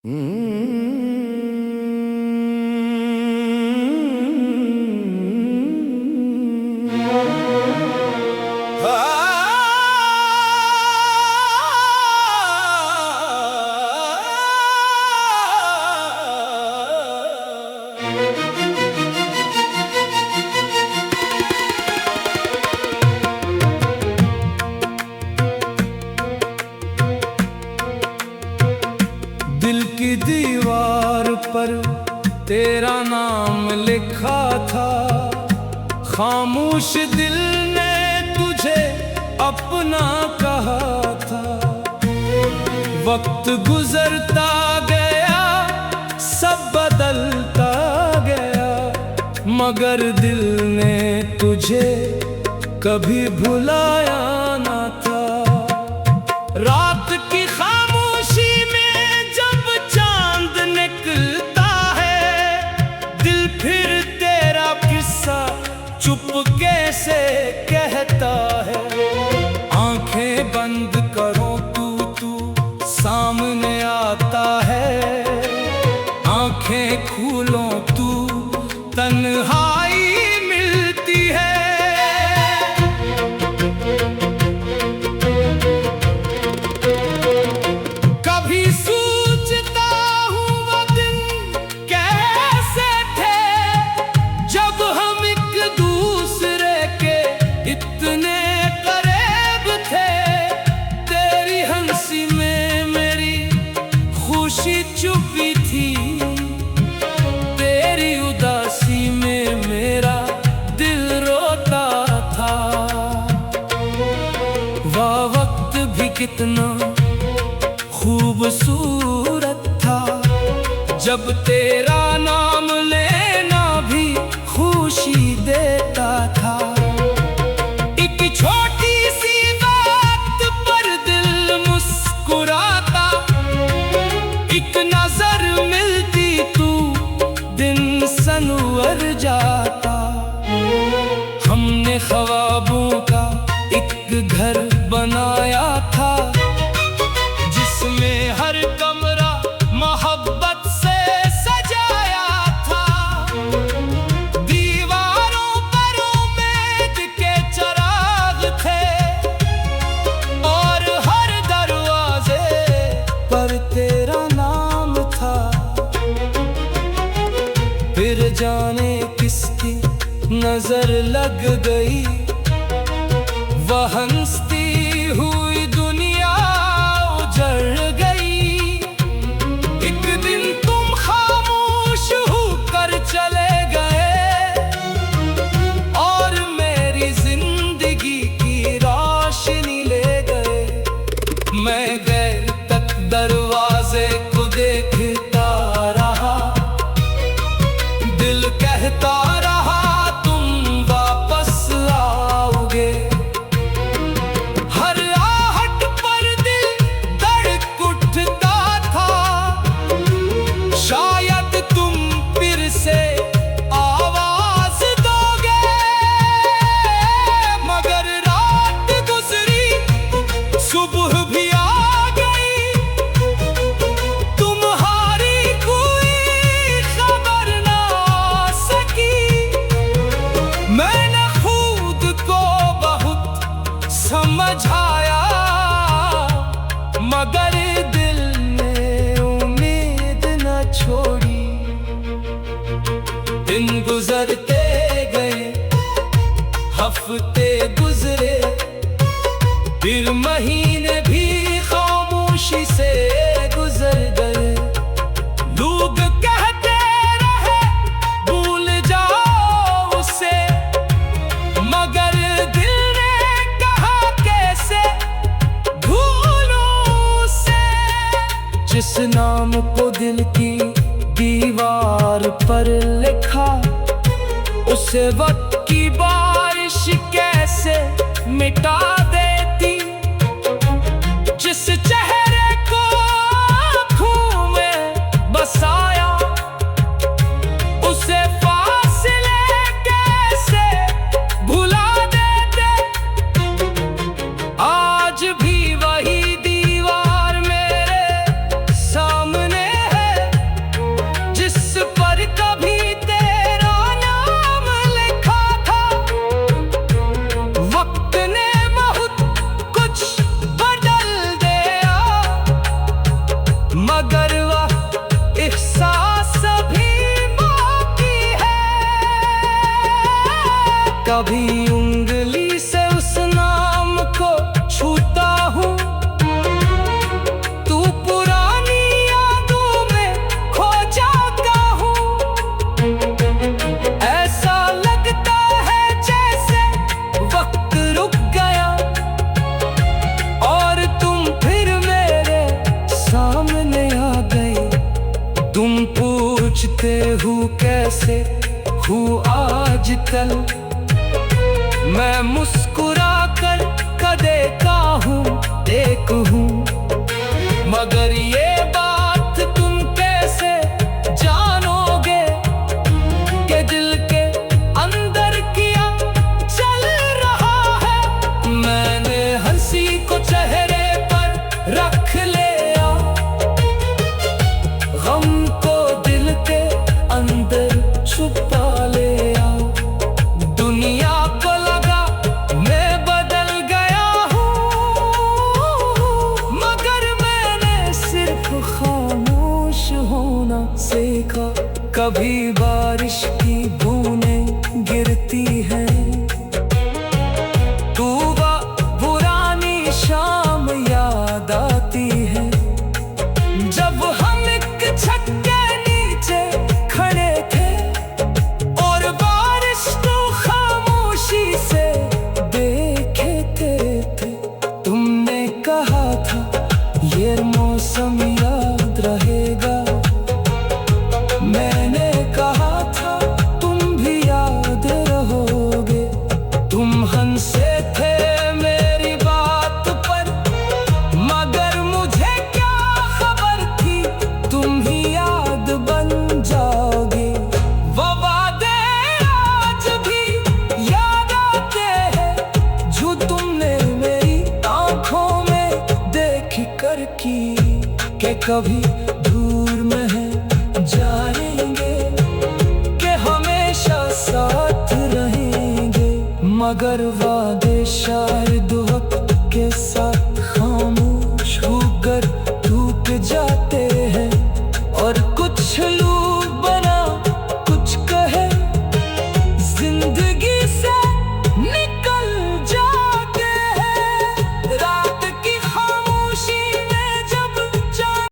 दिल की दीवार पर तेरा नाम लिखा था, खामोश दिल ने तुझे अपना कहा था। वक्त गुजरता गया, सब बदलता गया, मगर दिल ने तुझे कभी भुलाया ना था। रात की खामोशी में जब चांद निकलता है, दिल फिर तेरा किस्सा चुपके से कहता है। आंखें बंद करो तू सामने आता है, आंखें खोलो तू तन्हाई मिलती है। कभी सोचता हूँ वो दिन कैसे थे, जब हम एक दूसरे के इतने करीब थे। तेरी हंसी में मेरी खुशी छुपी थी, तेरी उदासी में मेरा दिल रोता था। वह वक्त भी कितना खूबसूरत था, जब तेरा नाम लेना भी खुशी देता था। एक छोटी सी बात पर दिल मुस्कुराता, एक नजर मिलती तू दिन संवर जाता। हमने ख्वाबों का एक घर बनाया था, जिसमें हर कमरा मोहब्बत से सजाया था। दीवारों पर उम्मीद के चिराग थे, और हर दरवाजे पर तेरा नाम था। फिर जाने किसकी नजर लग गई, वह हंसती हुई दुनिया उजड़ गई। एक दिन तुम खामोश होकर चले गए, और मेरी जिंदगी की रोशनी ले गए। मैं गैर तक दरवाजे को देखता रहा, दिल कहता रहा तुम वापस आओगे। हर आहट पर दिल धड़क उठता था, शायद तुम फिर से आवाज दोगे। मगर रात गुजरी, सुबह भी आ गई, तुम्हारी कोई खबर ना सकी। मैंने खुद को बहुत समझाया, मगर दिल ने उम्मीद न छोड़ी। दिन गुजरते गए, हफ्ते गुजरे, फिर महीने भी खामोशी से गुजर गए। लोग कहते रहे भूल जाओ उसे, मगर दिल ने कहा कैसे भूलूं उसे। जिस नाम को दिल की दीवार पर लिखा, उसे वक्त की बारिश कैसे मिटा देती। जिस चेहरे को आँखों में बसाया, उसे फासले कैसे भुला देते। आज भी वही दीवार मेरे सामने है, मगर वह एहसास भी बाकी है। कभी उंगली से उस नाम को छूता हूँ, तू पुरानी यादों में खो जाता हूँ। ऐसा लगता है जैसे वक्त रुक गया और तुम फिर मेरे सामने आ गए। तुम पूछते हो कैसे हूँ आज कल, मैं मुस्कुरा कर देता हूँ एक हूँ। मगर ये बात तुम कैसे जानोगे कि दिल के अंदर क्या चल रहा है। मैंने हंसी को चेहरे पर रख लिया, गम को दिल के अंदर छुपा लिया। दुनिया को लगा मैं बदल गया हूँ, मगर मैंने सिर्फ खामोश होना सीखा। कभी बारिश की बूंदें गिरती हैं, तू पुरानी शाम याद आती है। जब हम एक छत के नीचे खड़े थे और बारिश को खामोशी से देखे थे। तुमने कहा था ये मौसम याद रहेगा, मैंने कहा था तुम भी याद रहोगे। तुम हंसे थे मेरी बात पर, मगर मुझे क्या खबर थी तुम ही याद बन जाओगे। वो वादे आज भी याद आते हैं जो तुमने मेरी आंखों में देख कर की, कि कभी दूर में है जाएंगे, कि हमेशा साथ रहेंगे। मगर